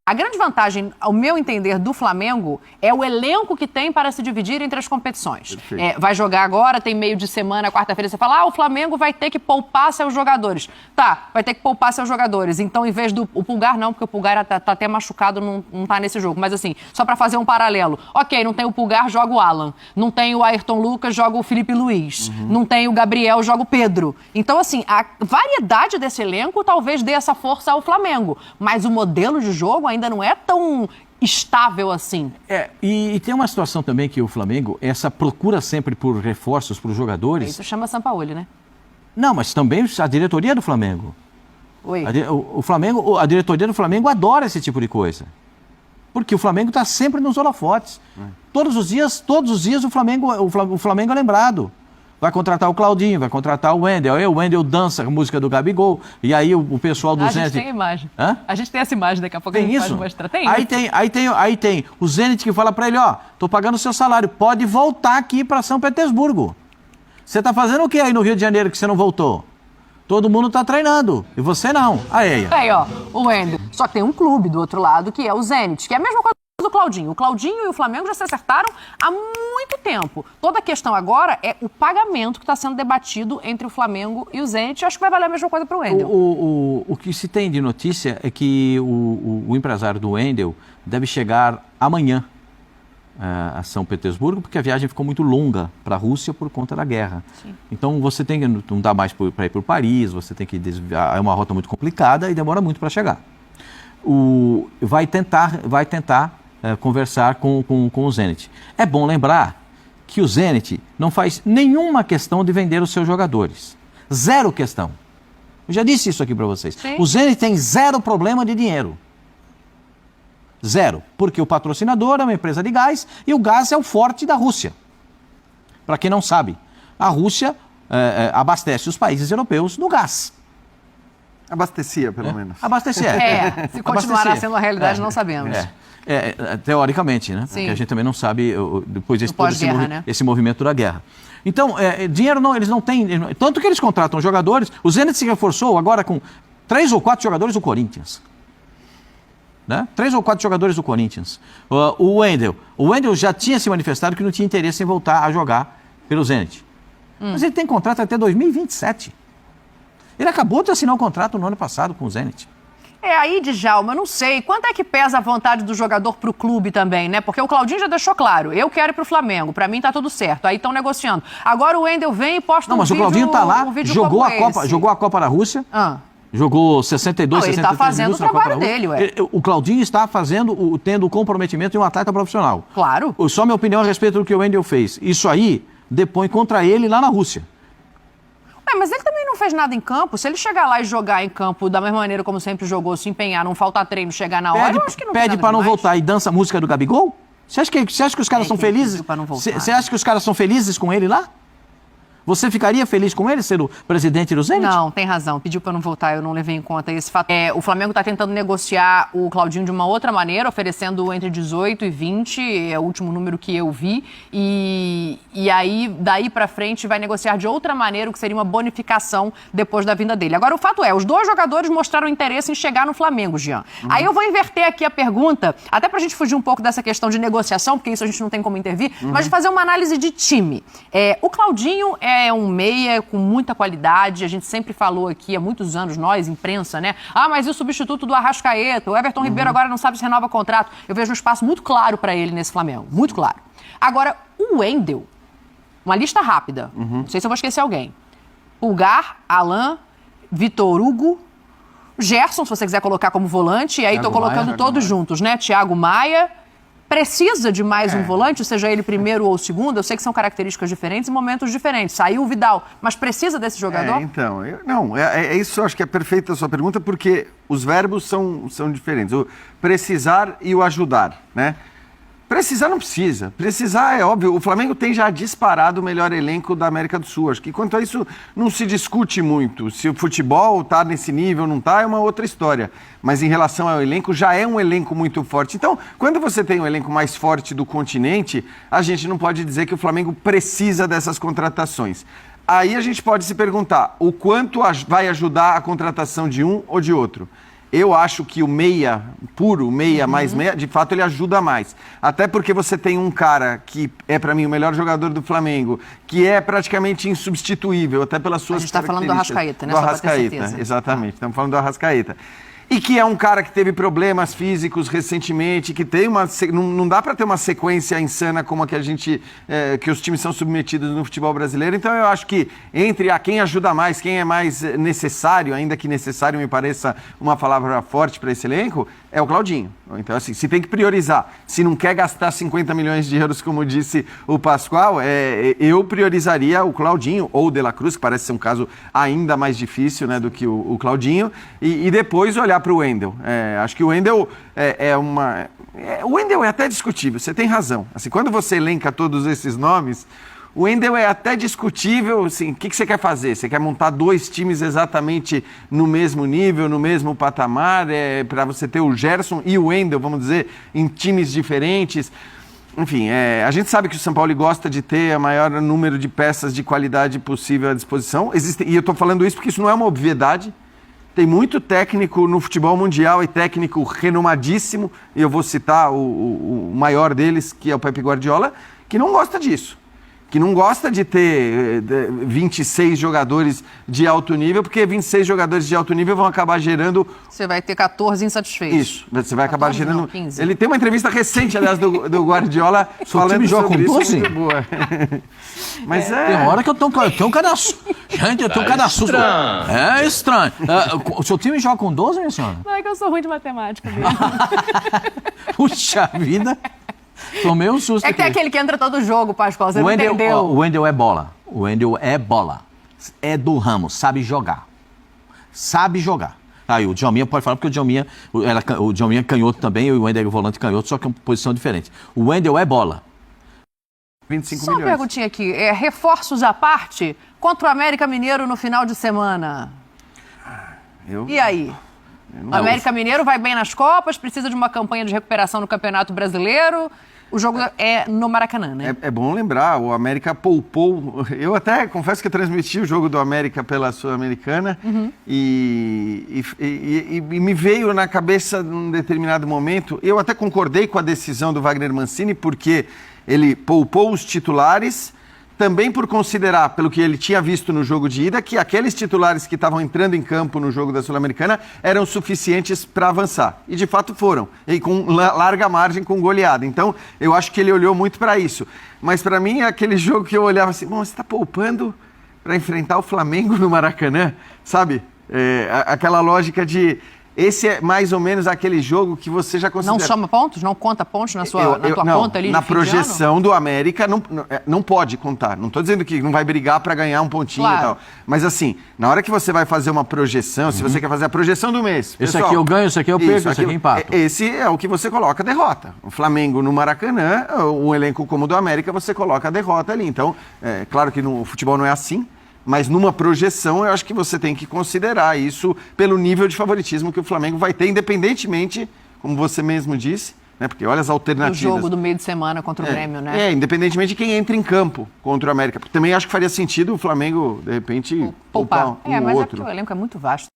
A grande vantagem, ao meu entender, do Flamengo é o elenco que tem para se dividir entre as competições. Vai jogar agora, tem meio de semana, quarta-feira, você fala, o Flamengo vai ter que poupar seus jogadores. Tá, vai ter que poupar seus jogadores. Então, em vez do... O Pulgar não, porque o Pulgar tá até machucado, não tá nesse jogo. Mas assim, só para fazer um paralelo. Ok, não tem o Pulgar, joga o Alan. Não tem o Ayrton Lucas, joga o Felipe Luiz. Não tem o Gabriel, joga o Pedro. Então, assim, a variedade desse elenco talvez dê essa força ao Flamengo. Mas o modelo de jogo ainda não é tão estável assim. E tem uma situação também que o Flamengo, essa procura sempre por reforços para os jogadores... Isso chama Sampaoli, né? Não, mas também a diretoria do Flamengo. Oi? A diretoria do Flamengo adora esse tipo de coisa. Porque o Flamengo está sempre nos holofotes. Todos os dias o Flamengo é lembrado. Vai contratar o Claudinho, vai contratar o Wendel. Aí o Wendel dança a música do Gabigol. E aí o pessoal do Zenit... A gente tem a imagem. Hã? A gente tem essa imagem, daqui a pouco tem a gente isso? pode mostrar. Tem aí tem o Zenit que fala para ele, tô pagando o seu salário, pode voltar aqui para São Petersburgo. Você está fazendo o que aí no Rio de Janeiro que você não voltou? Todo mundo está treinando, e você não. Aí, o Wendel. Só que tem um clube do outro lado, que é o Zenit, que é a mesma coisa do Claudinho. O Claudinho e o Flamengo já se acertaram há muito tempo. Toda a questão agora é o pagamento que está sendo debatido entre o Flamengo e o Zenit. Acho que vai valer a mesma coisa para o Wendel. O que se tem de notícia é que o empresário do Wendel deve chegar amanhã a São Petersburgo, porque a viagem ficou muito longa para a Rússia por conta da guerra. Sim. Então você tem que, não dá mais para ir para Paris, você tem que desviar, é uma rota muito complicada e demora muito para chegar. Vai tentar conversar com o Zenit. É bom lembrar que o Zenit não faz nenhuma questão de vender os seus jogadores. Zero questão. Eu já disse isso aqui para vocês. Sim. O Zenit tem zero problema de dinheiro. Zero. Porque o patrocinador é uma empresa de gás e o gás é o forte da Rússia. Para quem não sabe, a Rússia abastece os países europeus no gás. Abastecia, pelo menos. Abastecia. Se continuará sendo a realidade, não sabemos. Teoricamente, né? Sim. Porque a gente também não sabe, depois desse esse movimento da guerra. Então, dinheiro não, eles não têm... Tanto que eles contratam jogadores. O Zenit se reforçou agora com 3 ou 4 jogadores do Corinthians. Né? 3 ou 4 jogadores do Corinthians. O Wendel já tinha se manifestado que não tinha interesse em voltar a jogar pelo Zenit. Mas ele tem contrato até 2027. Ele acabou de assinar o contrato no ano passado com o Zenit. Aí, Djalma, eu não sei. Quanto é que pesa a vontade do jogador pro clube também, né? Porque o Claudinho já deixou claro, eu quero ir pro Flamengo, pra mim tá tudo certo. Aí estão negociando. Agora o Wendel vem e posta mas o Claudinho tá lá, jogou a Copa da Rússia. Jogou 62, 63 minutos. Ele está fazendo o trabalho dele, O Claudinho está tendo o comprometimento de um atleta profissional. Claro. Só minha opinião a respeito do que o Wendel fez. Isso aí depõe contra ele lá na Rússia. Mas ele também não fez nada em campo. Se ele chegar lá e jogar em campo da mesma maneira como sempre jogou, se empenhar, não faltar treino, chegar na hora, eu acho que não pede para não voltar e dança a música do Gabigol? Você acha que os caras são felizes? Você acha que os caras são felizes com ele lá? Você ficaria feliz com ele, ser o presidente do Zenit? Não, tem razão. Pediu para não voltar, eu não levei em conta esse fato. O Flamengo está tentando negociar o Claudinho de uma outra maneira, oferecendo entre 18 e 20, é o último número que eu vi. E aí, daí para frente, vai negociar de outra maneira, o que seria uma bonificação depois da vinda dele. Agora, o fato é, os 2 jogadores mostraram interesse em chegar no Flamengo, Jean. Aí eu vou inverter aqui a pergunta, até para a gente fugir um pouco dessa questão de negociação, porque isso a gente não tem como intervir, mas de fazer uma análise de time. O Claudinho é um meia com muita qualidade, a gente sempre falou aqui há muitos anos, nós, imprensa, né? Mas e o substituto do Arrascaeta? O Everton Ribeiro agora não sabe se renova contrato. Eu vejo um espaço muito claro para ele nesse Flamengo, muito claro. Agora, o Wendel, uma lista rápida, não sei se eu vou esquecer alguém. Pulgar, Alan, Vitor Hugo, Gerson, se você quiser colocar como volante, e aí tô colocando todos juntos, né? Thiago Maia. Precisa de mais um volante, seja ele primeiro ou segundo? Eu sei que são características diferentes e momentos diferentes. Saiu o Vidal, mas precisa desse jogador? Isso eu acho que é perfeita a sua pergunta, porque os verbos são diferentes. O precisar e o ajudar, né? Precisar não precisa. Precisar é óbvio. O Flamengo tem já disparado o melhor elenco da América do Sul. Acho que quanto a isso não se discute muito. Se o futebol está nesse nível ou não está, é uma outra história. Mas em relação ao elenco, já é um elenco muito forte. Então, quando você tem um elenco mais forte do continente, a gente não pode dizer que o Flamengo precisa dessas contratações. Aí a gente pode se perguntar, o quanto vai ajudar a contratação de um ou de outro? Eu acho que o meia puro, o meia mais meia, de fato ele ajuda mais. Até porque você tem um cara que é, para mim, o melhor jogador do Flamengo, que é praticamente insubstituível, até pelas suas características. A gente está falando do Arrascaeta, né? Do Arrascaeta, exatamente. Estamos falando do Arrascaeta. E que é um cara que teve problemas físicos recentemente, que tem uma... Não dá para ter uma sequência insana como a que a gente... que os times são submetidos no futebol brasileiro. Então eu acho que entre quem ajuda mais, quem é mais necessário, ainda que necessário me pareça uma palavra forte para esse elenco, é o Claudinho. Então assim, se tem que priorizar, se não quer gastar 50 milhões de euros, como disse o Pascoal, eu priorizaria o Claudinho ou o De La Cruz, que parece ser um caso ainda mais difícil, né, do que o Claudinho, e depois olhar para o Wendel. Acho que o Wendel o Wendel é até discutível, você tem razão. Assim, quando você elenca todos esses nomes, o Wendel é até discutível. Assim, o que você quer fazer? Você quer montar 2 times exatamente no mesmo nível, no mesmo patamar, para você ter o Gerson e o Wendel, vamos dizer, em times diferentes? Enfim, a gente sabe que o São Paulo gosta de ter o maior número de peças de qualidade possível à disposição. E eu estou falando isso porque isso não é uma obviedade. Tem muito técnico no futebol mundial e técnico renomadíssimo, e eu vou citar o maior deles, que é o Pep Guardiola, que não gosta disso. Que não gosta de ter 26 jogadores de alto nível, porque 26 jogadores de alto nível vão acabar gerando... Você vai ter 14 insatisfeitos. Isso, você vai acabar 14, gerando... não, 15. Ele tem uma entrevista recente, aliás, do Guardiola, falando sobre isso, muito boa. Mas Tem hora que eu tenho um cadastro. Gente, eu tenho um cadastro. É estranho. O seu time joga com 12, minha senhora? Não, é que eu sou ruim de matemática mesmo. Puxa vida. Tomei um susto É que tem aquele que entra todo jogo, Pascoal, você o não Wendel, entendeu. O Wendel é bola. O Wendel é bola. É do ramo, sabe jogar. Sabe jogar. Aí o Djalminha pode falar, porque o Djalminha é canhoto também, e o Wendel é volante canhoto, só que é uma posição diferente. O Wendel é bola. 25 Só milhões. uma perguntinha aqui. Reforços à parte contra o América Mineiro no final de semana. E aí? O América Mineiro vai bem nas Copas, precisa de uma campanha de recuperação no Campeonato Brasileiro. O jogo é no Maracanã, né? É bom lembrar, o América poupou... Eu até confesso que eu transmiti o jogo do América pela Sul-Americana e me veio na cabeça num determinado momento, eu até concordei com a decisão do Wagner Mancini, porque ele poupou os titulares, também por considerar, pelo que ele tinha visto no jogo de ida, que aqueles titulares que estavam entrando em campo no jogo da Sul-Americana eram suficientes para avançar. E de fato foram, e com larga margem, com goleada. Então, eu acho que ele olhou muito para isso. Mas para mim é aquele jogo que eu olhava assim, bom, você está poupando para enfrentar o Flamengo no Maracanã, sabe? Aquela lógica de... Esse é mais ou menos aquele jogo que você já considera... Não soma pontos? Não conta pontos na tua conta ali? Na projeção do América não pode contar. Não estou dizendo que não vai brigar para ganhar um pontinho e tal. Mas assim, na hora que você vai fazer uma projeção, se você quer fazer a projeção do mês... Esse aqui eu ganho, esse aqui eu perco, esse aqui eu empato. Esse é o que você coloca a derrota. O Flamengo no Maracanã, um elenco como o do América, você coloca a derrota ali. Então, claro que no futebol não é assim, mas numa projeção eu acho que você tem que considerar isso pelo nível de favoritismo que o Flamengo vai ter, independentemente, como você mesmo disse, né? Porque olha as alternativas. O jogo do meio de semana contra o Grêmio, né? Independentemente de quem entra em campo contra o América. Também acho que faria sentido o Flamengo, de repente, poupar um mas outro. É porque o elenco é muito vasto.